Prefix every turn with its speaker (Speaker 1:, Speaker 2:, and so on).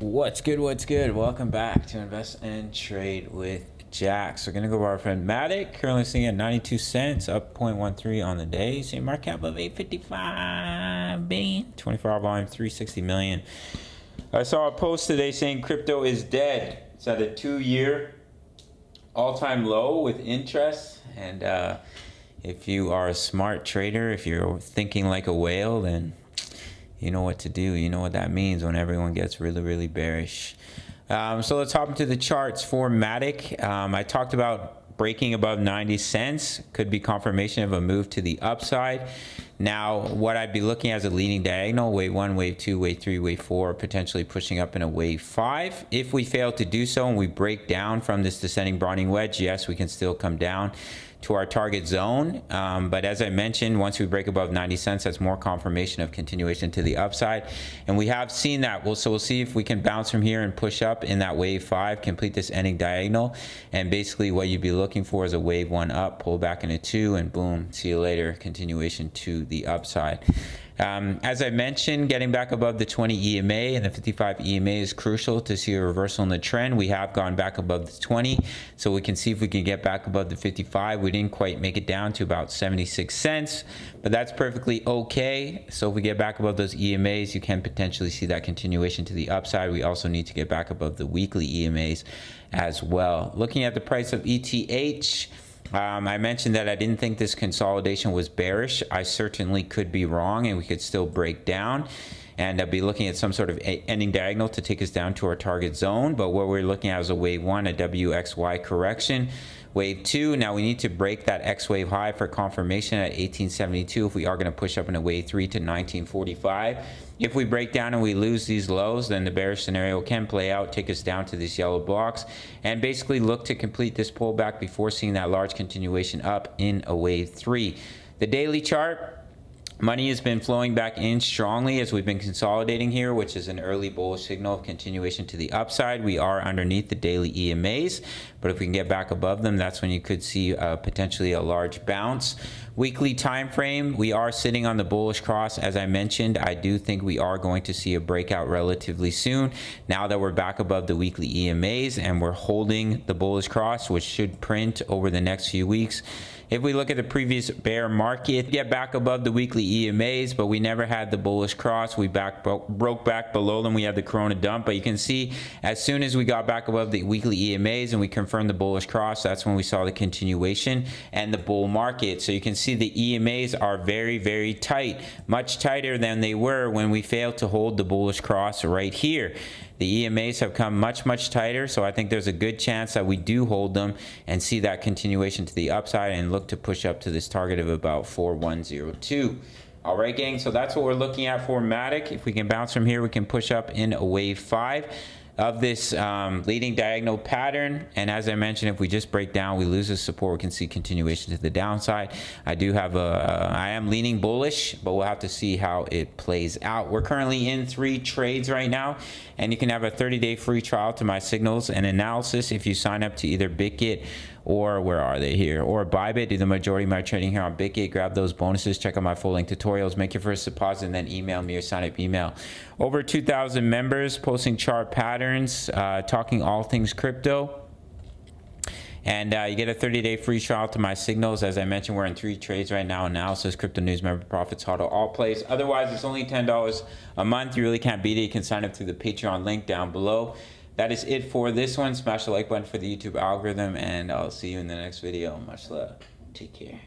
Speaker 1: What's good? What's good? Welcome back to Invest and Trade with Jax. We're gonna go over our friend Matic, currently sitting at 92 cents, up 0.13 on the day. Same market cap of 855 billion, 24-hour volume 360 million. I saw a post today saying crypto is dead. It's at a 2-year all-time low with interest. And if you are a smart trader, if you're thinking like a whale, then you know what to do. You know what that means when everyone gets really bearish. So let's hop into the charts for Matic. I talked about breaking above 90 cents. Could be confirmation of a move to the upside. Now, what I'd be looking at as a leading diagonal, wave 1, wave 2, wave 3, wave 4, potentially pushing up in a wave 5. If we fail to do so and we break down from this descending broadening wedge, yes, we can still come down to our target zone. But as I mentioned, once we break above 90 cents, that's more confirmation of continuation to the upside. And we have seen that. So we'll see if we can bounce from here and push up in that wave 5, complete this ending diagonal. And basically what you'd be looking for is a wave 1 up, pull back into 2, and boom, see you later, continuation to the upside. As I mentioned, getting back above the 20 EMA and the 55 EMA is crucial to see a reversal in the trend. We have gone back above the 20, so we can see if we can get back above the 55. We didn't quite make it down to about 76 cents, but that's perfectly okay. So if we get back above those EMAs, you can potentially see that continuation to the upside. We also need to get back above the weekly EMAs as well. Looking at the price of ETH, I mentioned that I didn't think this consolidation was bearish. I certainly could be wrong, and we could still break down. And I'll be looking at some sort of ending diagonal to take us down to our target zone. But what we're looking at is a wave 1, a WXY correction. Wave 2, now we need to break that X wave high for confirmation at 1872 if we are going to push up in a wave 3 to 1945. If we break down and we lose these lows, then the bearish scenario can play out, take us down to this yellow box, and basically look to complete this pullback before seeing that large continuation up in a wave 3. The daily chart, money has been flowing back in strongly as we've been consolidating here, which is an early bullish signal of continuation to the upside. We are underneath the daily EMAs, but if we can get back above them, that's when you could see potentially a large bounce. Weekly time frame, we are sitting on the bullish cross. As I mentioned, I do think we are going to see a breakout relatively soon now that we're back above the weekly EMAs and we're holding the bullish cross, which should print over the next few weeks. If we look at the previous bear market, get back above the weekly EMAs, but we never had the bullish cross. We broke back below them. We had the Corona dump, but you can see as soon as we got back above the weekly EMAs and we confirmed the bullish cross, that's when we saw the continuation and the bull market. So you can see the EMAs are very tight, much tighter than they were when we failed to hold the bullish cross right here. The EMAs have come much tighter, so I think there's a good chance that we do hold them and see that continuation to the upside and look to push up to this target of about 4102. All right, gang, so that's what we're looking at for Matic. If we can bounce from here, we can push up in a wave 5 of this leading diagonal pattern. And as I mentioned, if we just break down, we lose the support, we can see continuation to the downside. I am leaning bullish, but we'll have to see how it plays out. We're currently in 3 trades right now, and you can have a 30-day free trial to my signals and analysis if you sign up to either Bitget or where are they here, or Bybit. Do the majority of my trading here on Bitget. Grab those bonuses, check out my full length tutorials, make your first deposit, and then email me or sign up email. Over 2,000 members posting chart patterns, talking all things crypto. And you get a 30-day free trial to my signals. As I mentioned, we're in 3 trades right now. Analysis, crypto news, member profits, HODL, all plays. Otherwise, it's only $10 a month. You really can't beat it. You can sign up through the Patreon link down below. That is it for this one. Smash the like button for the YouTube algorithm, and I'll see you in the next video. Much love. Take care.